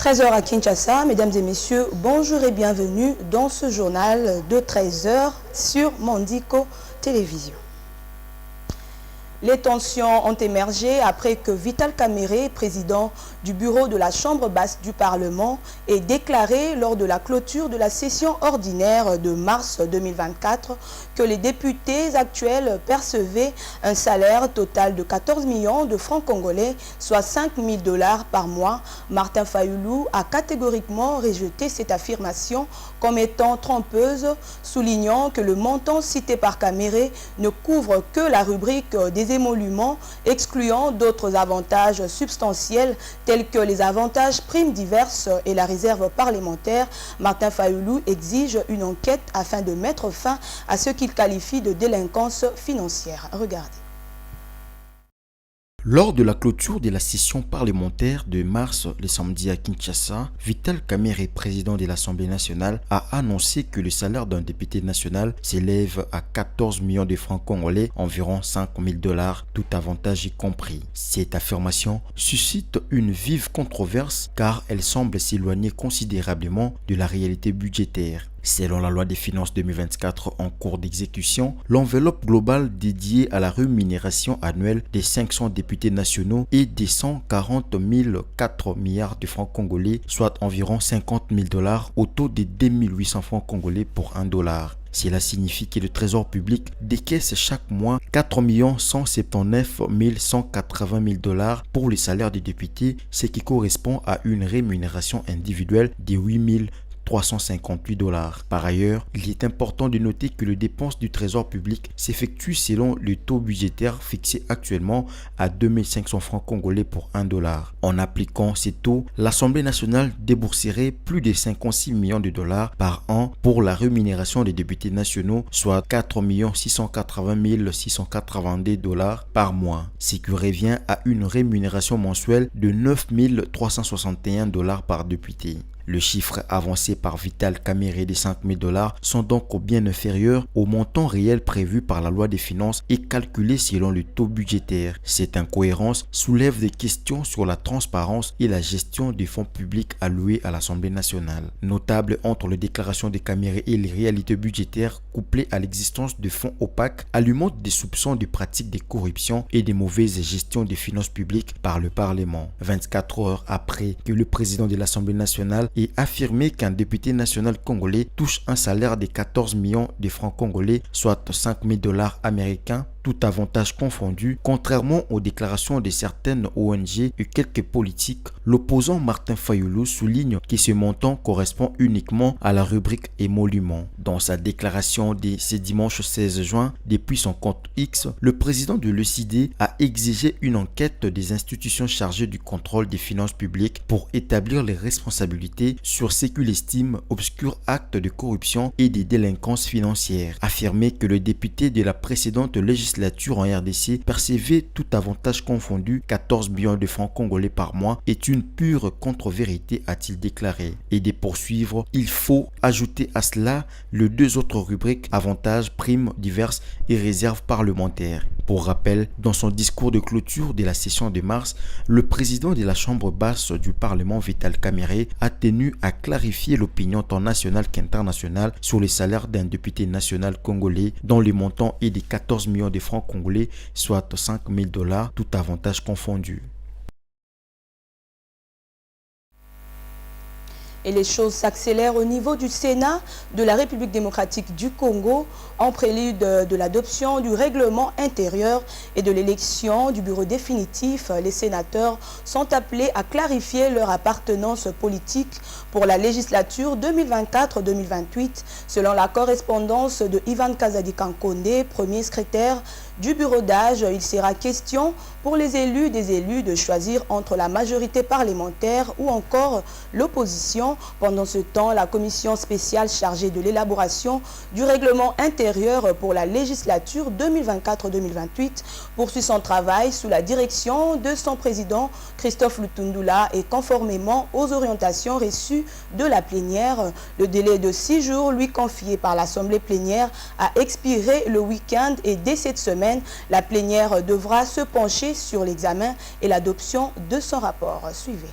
13h à Kinshasa, mesdames et messieurs, bonjour et bienvenue dans ce journal de 13h sur Mondico Télévision. Les tensions ont émergé après que Vital Kamerhe, président du bureau de la Chambre basse du Parlement, ait déclaré lors de la clôture de la session ordinaire de mars 2024 que les députés actuels percevaient un salaire total de 14 millions de francs congolais, soit 5 000 $ par mois. Martin Fayulu a catégoriquement rejeté cette affirmation comme étant trompeuse, soulignant que le montant cité par Kamerhe ne couvre que la rubrique des émoluments, excluant d'autres avantages substantiels tels que les avantages primes diverses et la réserve parlementaire. Martin Fayulu exige une enquête afin de mettre fin à ce qu'il qualifie de délinquance financière. Regardez. Lors de la clôture de la session parlementaire de mars le samedi à Kinshasa, Vital Kamerhe, président de l'Assemblée nationale, a annoncé que le salaire d'un député national s'élève à 14 millions de francs congolais, environ 5 000 $, tout avantage y compris. Cette affirmation suscite une vive controverse car elle semble s'éloigner considérablement de la réalité budgétaire. Selon la loi des finances 2024 en cours d'exécution, l'enveloppe globale dédiée à la rémunération annuelle des 500 députés nationaux est de 140 4 milliards de francs congolais, soit environ 50 000 $ au taux de 2 800 francs congolais pour $1. Cela signifie que le Trésor public décaisse chaque mois 4 179 180 000 $ pour les salaires des députés, ce qui correspond à une rémunération individuelle de 8 358 $. Par ailleurs, il est important de noter que les dépenses du Trésor public s'effectuent selon le taux budgétaire fixé actuellement à 2 500 francs congolais pour $1. En appliquant ces taux, l'Assemblée nationale débourserait plus de 56 millions de $ par an pour la rémunération des députés nationaux, soit 4 680 682 $ par mois, ce qui revient à une rémunération mensuelle de 9 361 $ par député. Le chiffre avancé par Vital Kamerhe de 5 000 $ sont donc bien inférieurs au montant réel prévu par la loi des finances et calculé selon le taux budgétaire. Cette incohérence soulève des questions sur la transparence et la gestion des fonds publics alloués à l'Assemblée nationale. Notable entre les déclarations de Kamerhe et les réalités budgétaires couplées à l'existence de fonds opaques, alimentent des soupçons de pratiques de corruption et de mauvaise gestion des finances publiques par le Parlement. 24 heures après que le président de l'Assemblée nationale et affirmé qu'un député national congolais touche un salaire de 14 millions de francs congolais, soit 5 000 $ américains, tout avantage confondu, contrairement aux déclarations de certaines ONG et quelques politiques. L'opposant Martin Fayulu souligne que ce montant correspond uniquement à la rubrique émoluments. Dans sa déclaration de ce dimanche 16 juin, depuis son compte X, le président de l'ECD a exigé une enquête des institutions chargées du contrôle des finances publiques pour établir les responsabilités sur ce qu'il estime obscurs actes de corruption et de délinquance financière. Affirmer que le député de la précédente législature en RDC percevait tout avantage confondu 14 millions de francs congolais par mois est une pure contre-vérité, a-t-il déclaré. Et de poursuivre, il faut ajouter à cela les deux autres rubriques avantages, primes diverses et réserves parlementaires. Pour rappel, dans son discours de clôture de la session de mars, le président de la Chambre basse du Parlement, Vital Kamerhe, a tenu à clarifier l'opinion tant nationale qu'internationale sur les salaires d'un député national congolais dont le montant est de 14 millions de francs congolais, soit 5 000 $, tout avantage confondu. Et les choses s'accélèrent au niveau du Sénat de la République démocratique du Congo en prélude de l'adoption du règlement intérieur et de l'élection du bureau définitif. Les sénateurs sont appelés à clarifier leur appartenance politique pour la législature 2024-2028. Selon la correspondance de Ivan Kazadi Kankonde, premier secrétaire du bureau d'âge, il sera question pour les élus de choisir entre la majorité parlementaire ou encore l'opposition. Pendant ce temps, la commission spéciale chargée de l'élaboration du règlement intérieur pour la législature 2024-2028 poursuit son travail sous la direction de son président Christophe Lutundula et conformément aux orientations reçues de la plénière. Le délai de 6 jours lui confié par l'Assemblée plénière a expiré le week-end et dès cette semaine, la plénière devra se pencher sur l'examen et l'adoption de son rapport. Suivez.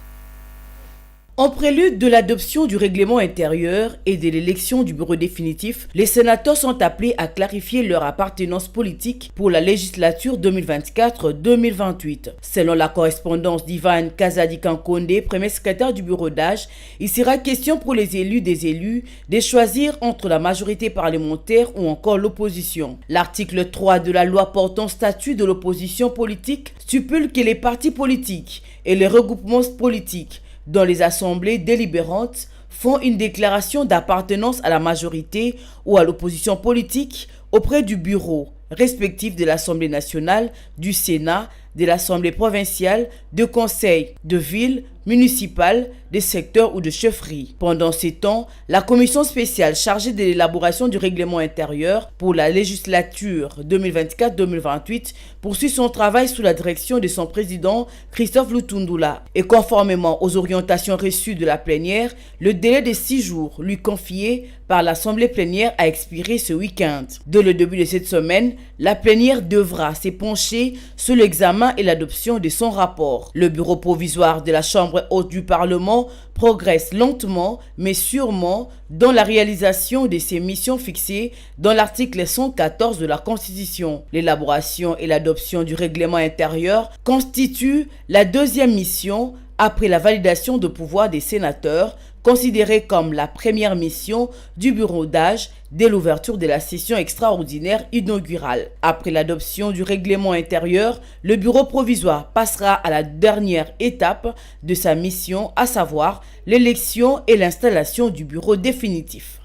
En prélude de l'adoption du règlement intérieur et de l'élection du bureau définitif, les sénateurs sont appelés à clarifier leur appartenance politique pour la législature 2024-2028. Selon la correspondance d'Ivan Kazadi-Kankonde, premier secrétaire du bureau d'âge, il sera question pour les élus de choisir entre la majorité parlementaire ou encore l'opposition. L'article 3 de la loi portant statut de l'opposition politique stipule que les partis politiques et les regroupements politiques dans les assemblées délibérantes font une déclaration d'appartenance à la majorité ou à l'opposition politique auprès du bureau respectif de l'Assemblée nationale, du Sénat, de l'Assemblée provinciale, de conseil de ville, municipal, des secteurs ou de chefferie. Pendant ces temps, la commission spéciale chargée de l'élaboration du règlement intérieur pour la législature 2024-2028 poursuit son travail sous la direction de son président Christophe Lutundula. Et conformément aux orientations reçues de la plénière, le délai de 6 jours lui confié par l'Assemblée plénière a expiré ce week-end. Dès le début de cette semaine, la plénière devra s'épancher sur l'examen et l'adoption de son rapport. Le bureau provisoire de la Chambre haute du Parlement progresse lentement mais sûrement dans la réalisation de ses missions fixées dans l'article 114 de la Constitution. L'élaboration et l'adoption du règlement intérieur constituent la deuxième mission après la validation de pouvoir des sénateurs, considérée comme la première mission du bureau d'âge dès l'ouverture de la session extraordinaire inaugurale. Après l'adoption du règlement intérieur, le bureau provisoire passera à la dernière étape de sa mission, à savoir l'élection et l'installation du bureau définitif.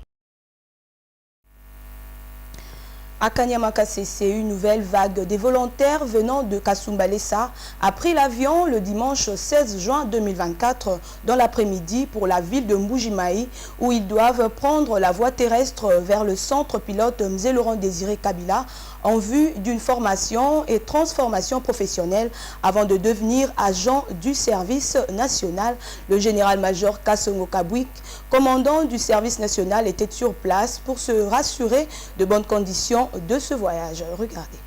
À Kanyama-Kasese, une nouvelle vague des volontaires venant de Kasumbalesa a pris l'avion le dimanche 16 juin 2024 dans l'après-midi pour la ville de Mbuji-Mayi où ils doivent prendre la voie terrestre vers le centre pilote Mzee Laurent Désiré Kabila en vue d'une formation et transformation professionnelle avant de devenir agent du service national. Le général-major Kasongo Kabwik, commandant du service national, était sur place pour se rassurer de bonnes conditions de ce voyage. Regardez.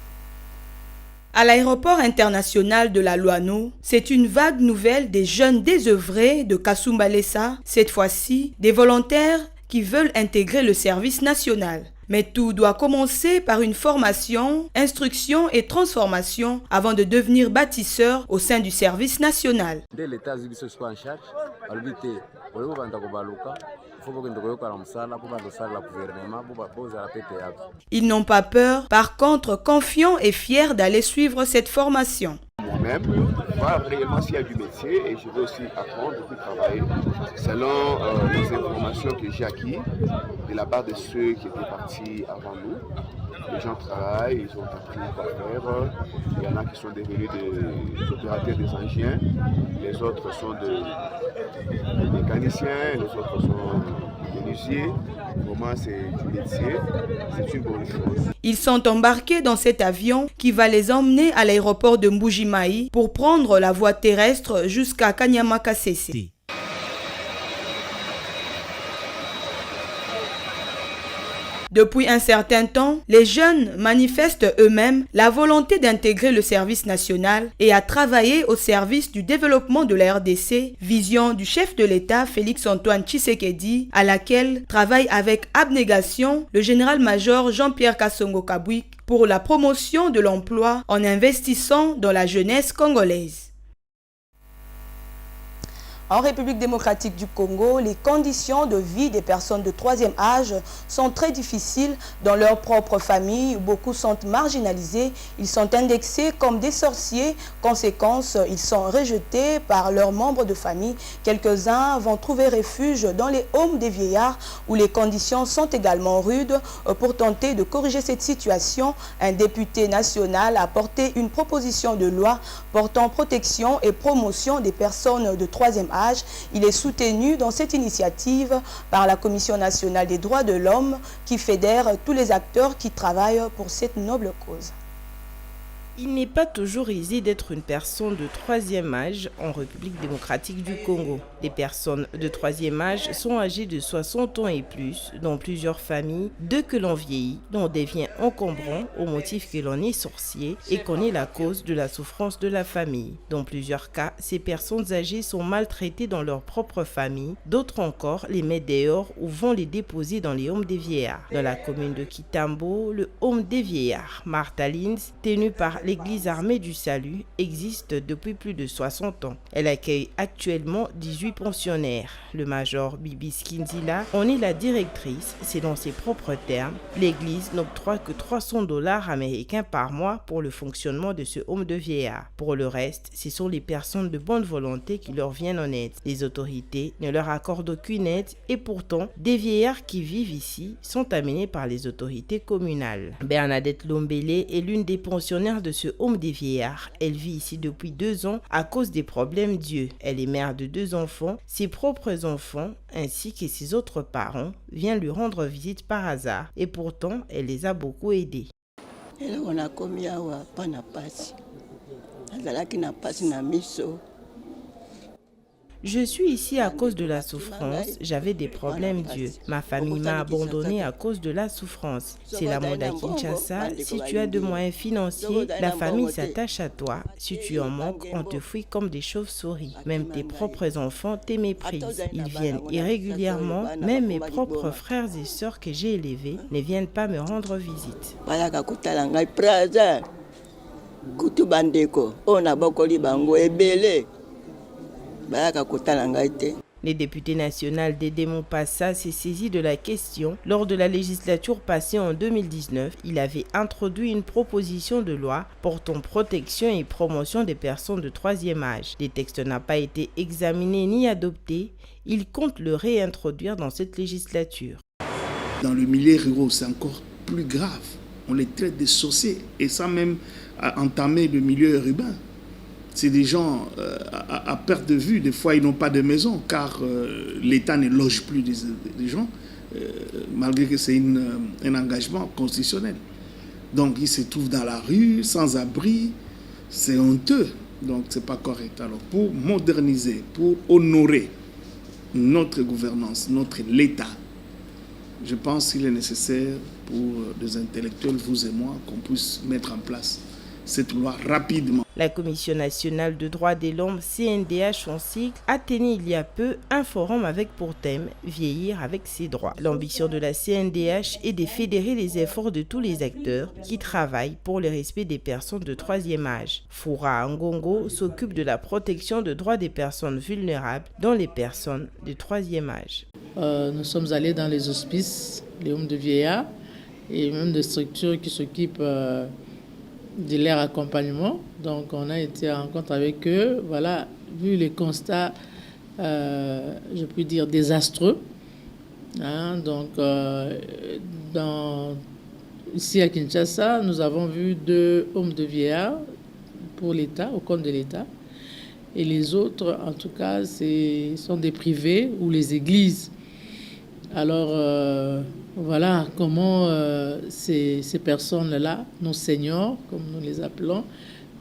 À l'aéroport international de la Loano, c'est une vague nouvelle des jeunes désœuvrés de Kasumbalesa, cette fois-ci des volontaires qui veulent intégrer le service national. Mais tout doit commencer par une formation, instruction et transformation avant de devenir bâtisseur au sein du service national. Ils n'ont pas peur, par contre confiants et fiers d'aller suivre cette formation. Moi-même, voir réellement s'il y a du métier et je veux aussi apprendre et travailler selon les informations que j'ai acquises de la part de ceux qui étaient partis avant nous. Les gens travaillent, ils ont appris quoi faire. Il y en a qui sont devenus des opérateurs des engins, les autres sont des mécaniciens, les autres sont des menuisiers. Vraiment, c'est du métier, c'est une bonne chose. Ils sont embarqués dans cet avion qui va les emmener à l'aéroport de Mbuji-Mayi pour prendre la voie terrestre jusqu'à Kanyama-Kasese. Depuis un certain temps, les jeunes manifestent eux-mêmes la volonté d'intégrer le service national et à travailler au service du développement de la RDC, vision du chef de l'État Félix-Antoine Tshisekedi, à laquelle travaille avec abnégation le général-major Jean-Pierre Kasongo Kabwik pour la promotion de l'emploi en investissant dans la jeunesse congolaise. En République démocratique du Congo, les conditions de vie des personnes de troisième âge sont très difficiles dans leur propre famille. Beaucoup sont marginalisés, ils sont indexés comme des sorciers. Conséquence, ils sont rejetés par leurs membres de famille. Quelques-uns vont trouver refuge dans les homes des vieillards où les conditions sont également rudes. Pour tenter de corriger cette situation, un député national a porté une proposition de loi portant protection et promotion des personnes de troisième âge. Il est soutenu dans cette initiative par la Commission nationale des droits de l'homme qui fédère tous les acteurs qui travaillent pour cette noble cause. Il n'est pas toujours aisé d'être une personne de troisième âge en République démocratique du Congo. Les personnes de troisième âge sont âgées de 60 ans et plus, dans plusieurs familles. Dès que l'on vieillit, l'on devient encombrant au motif que l'on est sorcier et qu'on est la cause de la souffrance de la famille. Dans plusieurs cas, ces personnes âgées sont maltraitées dans leur propre famille. D'autres encore les mettent dehors ou vont les déposer dans les homes des vieillards. Dans la commune de Kitambo, le home des vieillards, Martha Lins, tenu par l'Église armée du salut, existe depuis plus de 60 ans. Elle accueille actuellement 18 pensionnaires. Le major Bibi Skinzila en est la directrice. Selon ses propres termes, l'Église n'octroie que $300 américains par mois pour le fonctionnement de ce home de vieillards. Pour le reste, ce sont les personnes de bonne volonté qui leur viennent en aide. Les autorités ne leur accordent aucune aide et pourtant, des vieillards qui vivent ici sont amenés par les autorités communales. Bernadette Lombele est l'une des pensionnaires de ce home des vieillards. Elle vit ici depuis 2 ans à cause des problèmes d'yeux. Elle est mère de 2 enfants. Ses propres enfants ainsi que ses autres parents viennent lui rendre visite par hasard et pourtant elle les a beaucoup aidés. Je suis ici à cause de la souffrance. J'avais des problèmes d'yeux. Ma famille m'a abandonné à cause de la souffrance. C'est la mode à Kinshasa. Si tu as de moyens financiers, la famille s'attache à toi. Si tu en manques, on te fouille comme des chauves-souris. Même tes propres enfants te méprisent. Ils viennent irrégulièrement. Même mes propres frères et sœurs que j'ai élevés ne viennent pas me rendre visite. Le député national Dédé Mompassa s'est saisi de la question. Lors de la législature passée en 2019, il avait introduit une proposition de loi portant protection et promotion des personnes de troisième âge. Le texte n'a pas été examiné ni adopté. Il compte le réintroduire dans cette législature. Dans le milieu rural, c'est encore plus grave. On les traite de sorciers et ça même a entamé le milieu urbain. C'est des gens à perte de vue. Des fois, ils n'ont pas de maison car l'État ne loge plus des gens, malgré que c'est un engagement constitutionnel. Donc, ils se trouvent dans la rue, sans abri. C'est honteux. Donc, ce n'est pas correct. Alors, pour moderniser, pour honorer notre gouvernance, l'État, je pense qu'il est nécessaire pour des intellectuels, vous et moi, qu'on puisse mettre en place cette loi rapidement. La Commission nationale de droits de l'homme, CNDH en sigle, a tenu il y a peu un forum avec pour thème « Vieillir avec ses droits ». L'ambition de la CNDH est de fédérer les efforts de tous les acteurs qui travaillent pour le respect des personnes de troisième âge. Foura Ngongo s'occupe de la protection des droits des personnes vulnérables, dont les personnes de troisième âge. Nous sommes allés dans les hospices, les homes de vieillards et même des structures qui s'occupent de leur accompagnement. Donc on a été en rencontre avec eux. Voilà, vu les constats, je peux dire désastreux. Ici à Kinshasa, nous avons vu 2 hommes de vieillards pour l'État, au compte de l'État. Et les autres, en tout cas, sont des privés ou les églises. Alors, voilà comment ces personnes-là, nos seniors, comme nous les appelons,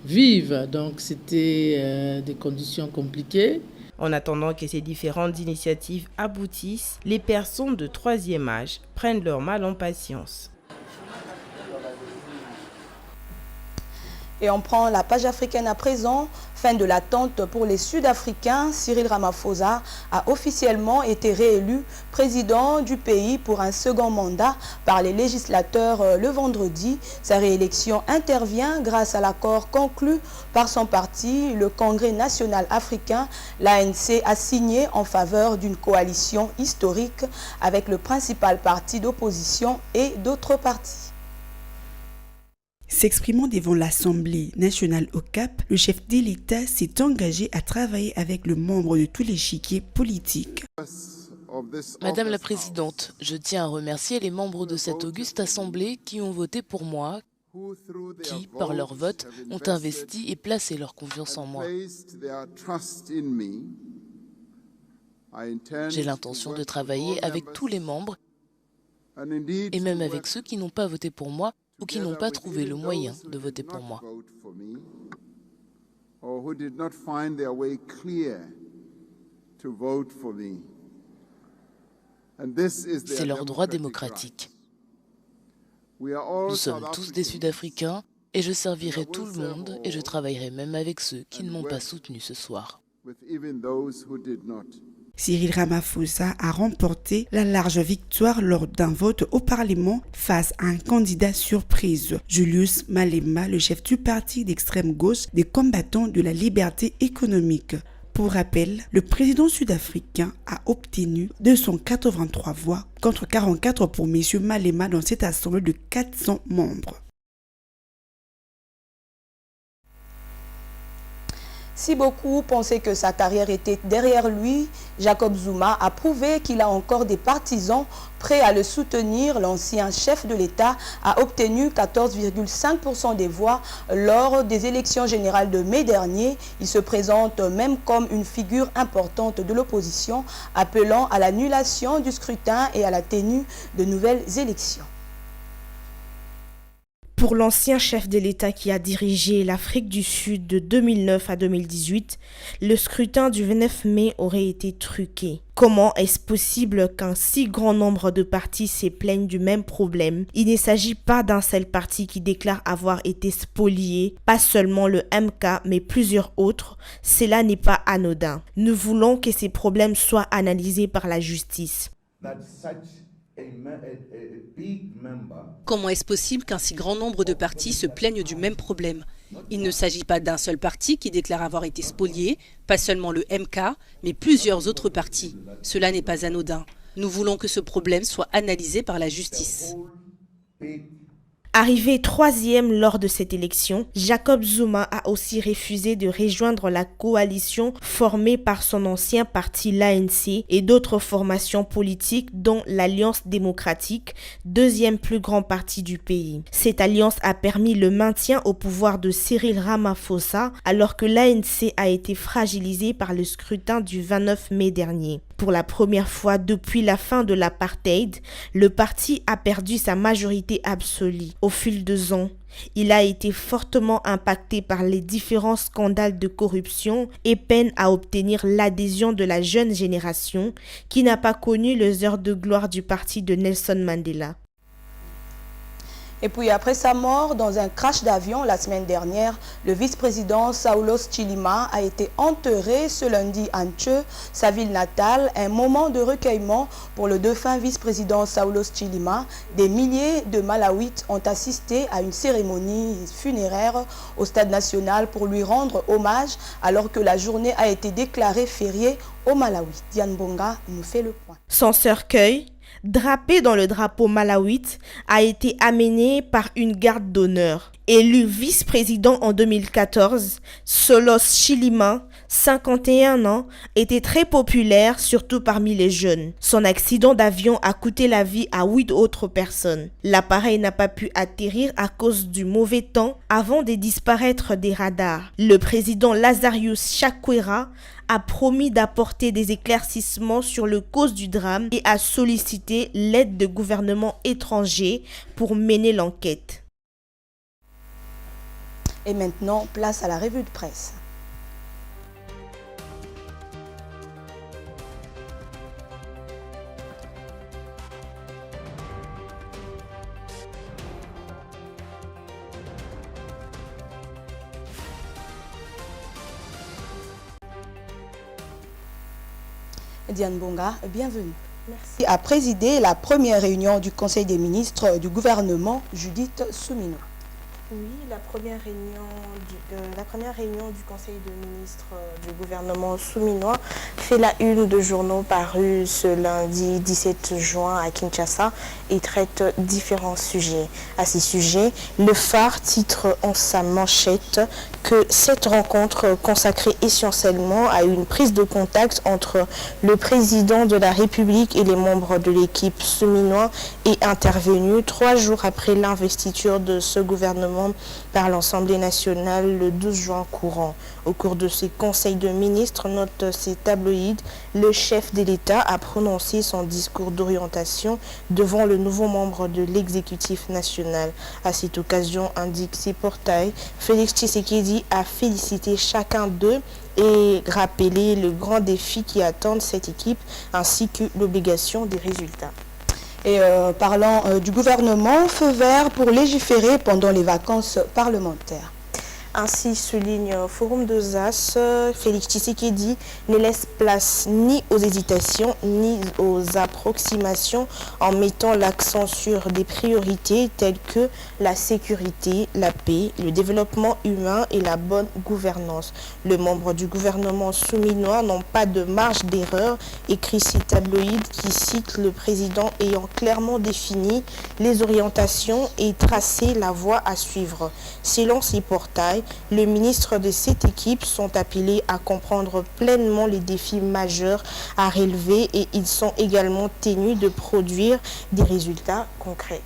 vivent. Donc, c'était des conditions compliquées. En attendant que ces différentes initiatives aboutissent, les personnes de troisième âge prennent leur mal en patience. Et on prend la page africaine à présent. Fin de l'attente pour les Sud-Africains. Cyril Ramaphosa a officiellement été réélu président du pays pour un second mandat par les législateurs le vendredi. Sa réélection intervient grâce à l'accord conclu par son parti, le Congrès national africain. L'ANC a signé en faveur d'une coalition historique avec le principal parti d'opposition et d'autres partis. S'exprimant devant l'Assemblée nationale au Cap, le chef de l'État s'est engagé à travailler avec le membre de tous les échiquiers politiques. Madame la Présidente, je tiens à remercier les membres de cette auguste Assemblée qui ont voté pour moi, qui, par leur vote, ont investi et placé leur confiance en moi. J'ai l'intention de travailler avec tous les membres et même avec ceux qui n'ont pas voté pour moi ou qui n'ont pas trouvé le moyen de voter pour moi. C'est leur droit démocratique. Nous sommes tous des Sud-Africains et je servirai tout le monde et je travaillerai même avec ceux qui ne m'ont pas soutenu ce soir. Cyril Ramaphosa a remporté la large victoire lors d'un vote au Parlement face à un candidat surprise, Julius Malema, le chef du parti d'extrême gauche des combattants de la liberté économique. Pour rappel, le président sud-africain a obtenu 283 voix contre 44 pour M. Malema dans cette assemblée de 400 membres. Si beaucoup pensaient que sa carrière était derrière lui, Jacob Zuma a prouvé qu'il a encore des partisans prêts à le soutenir. L'ancien chef de l'État a obtenu 14,5% des voix lors des élections générales de mai dernier. Il se présente même comme une figure importante de l'opposition, appelant à l'annulation du scrutin et à la tenue de nouvelles élections. Pour l'ancien chef de l'État qui a dirigé l'Afrique du Sud de 2009 à 2018, le scrutin du 29 mai aurait été truqué. Comment est-ce possible qu'un si grand nombre de partis se plaignent du même problème? Il ne s'agit pas d'un seul parti qui déclare avoir été spolié, pas seulement le MK, mais plusieurs autres. Cela n'est pas anodin. Nous voulons que ces problèmes soient analysés par la justice. Comment est-ce possible qu'un si grand nombre de partis se plaignent du même problème? Il ne s'agit pas d'un seul parti qui déclare avoir été spolié, pas seulement le MK, mais plusieurs autres partis. Cela n'est pas anodin. Nous voulons que ce problème soit analysé par la justice. Arrivé 3e lors de cette élection, Jacob Zuma a aussi refusé de rejoindre la coalition formée par son ancien parti l'ANC et d'autres formations politiques dont l'Alliance démocratique, 2e plus grand parti du pays. Cette alliance a permis le maintien au pouvoir de Cyril Ramaphosa alors que l'ANC a été fragilisée par le scrutin du 29 mai dernier. Pour la première fois depuis la fin de l'apartheid, le parti a perdu sa majorité absolue. Au fil des ans, il a été fortement impacté par les différents scandales de corruption et peine à obtenir l'adhésion de la jeune génération qui n'a pas connu les heures de gloire du parti de Nelson Mandela. Et puis après sa mort dans un crash d'avion la semaine dernière, le vice-président Saulos Chilima a été enterré ce lundi à Ntche, sa ville natale, un moment de recueillement pour le défunt vice-président Saulos Chilima. Des milliers de Malawites ont assisté à une cérémonie funéraire au Stade national pour lui rendre hommage alors que la journée a été déclarée fériée au Malawi. Diane Bonga nous fait le point. Son cercueil, drapé dans le drapeau malawite, a été amené par une garde d'honneur. Élu vice-président en 2014, Saulos Chilima, 51 ans, était très populaire, surtout parmi les jeunes. Son accident d'avion a coûté la vie à 8 autres personnes. L'appareil n'a pas pu atterrir à cause du mauvais temps avant de disparaître des radars. Le président Lazarus Chakwera a promis d'apporter des éclaircissements sur le cause du drame et a sollicité l'aide de gouvernements étrangers pour mener l'enquête. Et maintenant, place à la revue de presse. Diane Bonga, bienvenue. Merci. A présidé la première réunion du Conseil des ministres du gouvernement, Judith Soumino. Oui, la première réunion du Conseil des ministres du gouvernement souminois fait la une de journaux parus ce lundi 17 juin à Kinshasa et traite différents sujets. À ces sujets, le Phare titre en sa manchette que cette rencontre consacrée essentiellement à une prise de contact entre le président de la République et les membres de l'équipe souminois est intervenue 3 jours après l'investiture de ce gouvernement par l'Assemblée nationale le 12 juin courant. Au cours de ces conseils de ministres, note ces tabloïds, le chef de l'État a prononcé son discours d'orientation devant le nouveau membre de l'exécutif national. À cette occasion, indique ces portails, Félix Tshisekedi a félicité chacun d'eux et rappelé le grand défi qui attend cette équipe ainsi que l'obligation des résultats. Et parlant du gouvernement, feu vert pour légiférer pendant les vacances parlementaires. Ainsi souligne Forum de Zas, Félix Tshisekedi ne laisse place ni aux hésitations ni aux approximations en mettant l'accent sur des priorités telles que la sécurité, la paix, le développement humain et la bonne gouvernance. Les membres du gouvernement souminois n'ont pas de marge d'erreur, écrit ces tabloïds qui citent le président ayant clairement défini les orientations et tracé la voie à suivre. Selon ces portails, les ministres de cette équipe sont appelés à comprendre pleinement les défis majeurs à relever et ils sont également tenus de produire des résultats concrets.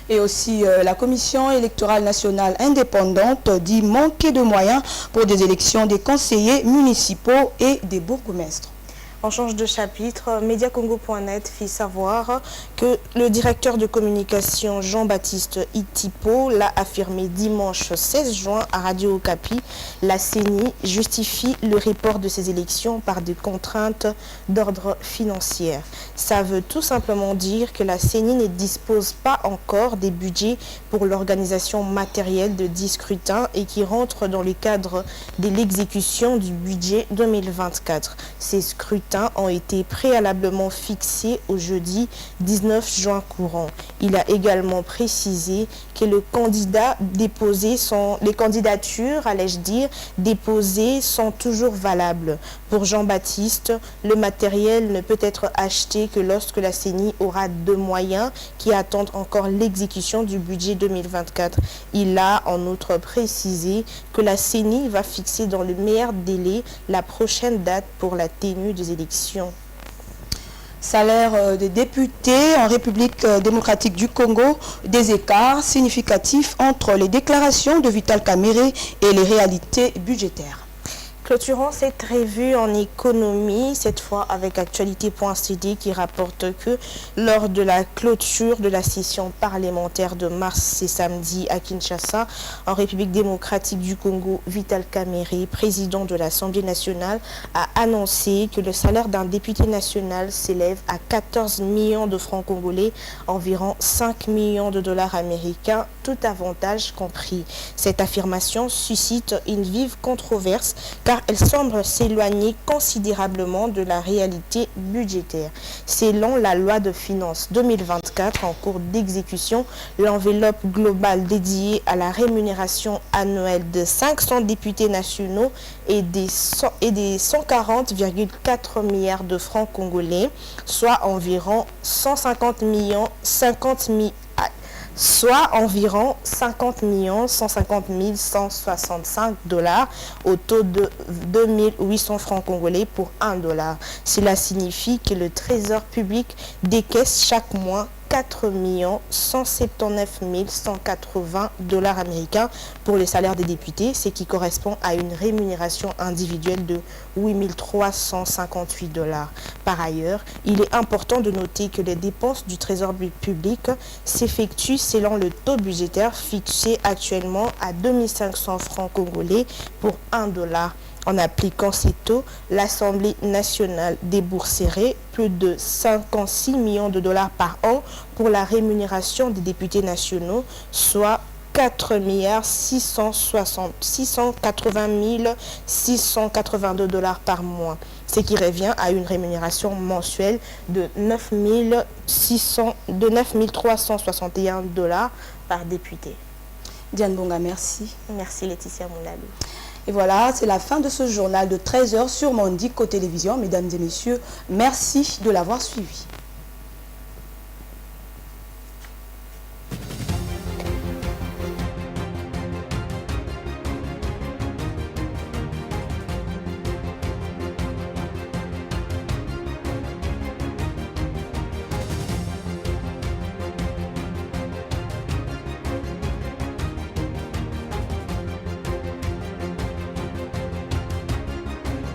Et aussi, la Commission électorale nationale indépendante dit manquer de moyens pour des élections des conseillers municipaux et des bourgmestres. On change de chapitre, Mediacongo.net fit savoir que le directeur de communication Jean-Baptiste Itipo l'a affirmé dimanche 16 juin à Radio Okapi. La CENI justifie le report de ces élections par des contraintes d'ordre financier. Ça veut tout simplement dire que la CENI ne dispose pas encore des budgets pour l'organisation matérielle de 10 scrutins et qui rentrent dans le cadre de l'exécution du budget 2024. Ces scrutins ont été préalablement fixés au jeudi 19 juin courant. Il a également précisé que les candidatures, allais-je dire, déposées sont toujours valables. Pour Jean-Baptiste, le matériel ne peut être acheté que lorsque la CENI aura de moyens qui attendent encore l'exécution du budget 2024. Il a en outre précisé que la CENI va fixer dans le meilleur délai la prochaine date pour la tenue des élections. Salaire des députés en République démocratique du Congo, des écarts significatifs entre les déclarations de Vital Kamerhe et les réalités budgétaires. Clôturons cette revue en économie, cette fois avec Actualité.cd qui rapporte que lors de la clôture de la session parlementaire de mars et samedi à Kinshasa, en République démocratique du Congo, Vital Kamerhe, président de l'Assemblée nationale, a annoncé que le salaire d'un député national s'élève à 14 millions de francs congolais, environ 5 millions de dollars américains, tout avantage compris. Cette affirmation suscite une vive controverse car elle semble s'éloigner considérablement de la réalité budgétaire. Selon la loi de finances 2024 en cours d'exécution, l'enveloppe globale dédiée à la rémunération annuelle de 500 députés nationaux est des 140,4 milliards de francs congolais, soit environ 50 165 dollars au taux de 2800 francs congolais pour 1 dollar. Cela signifie que le trésor public décaisse chaque mois 4 179 180 dollars américains pour le salaire des députés, ce qui correspond à une rémunération individuelle de 8 358 dollars. Par ailleurs, il est important de noter que les dépenses du trésor public s'effectuent selon le taux budgétaire fixé actuellement à 2500 francs congolais pour 1 dollar. En appliquant ces taux, l'Assemblée nationale débourserait plus de 56 millions de dollars par an pour la rémunération des députés nationaux, soit 4 680 682 dollars par mois, ce qui revient à une rémunération mensuelle de 9 361 dollars par député. Diane Bonga, merci. Merci Laetitia Moulalou. Et voilà, c'est la fin de ce journal de 13h sur Mondico Télévision. Mesdames et messieurs, merci de l'avoir suivi.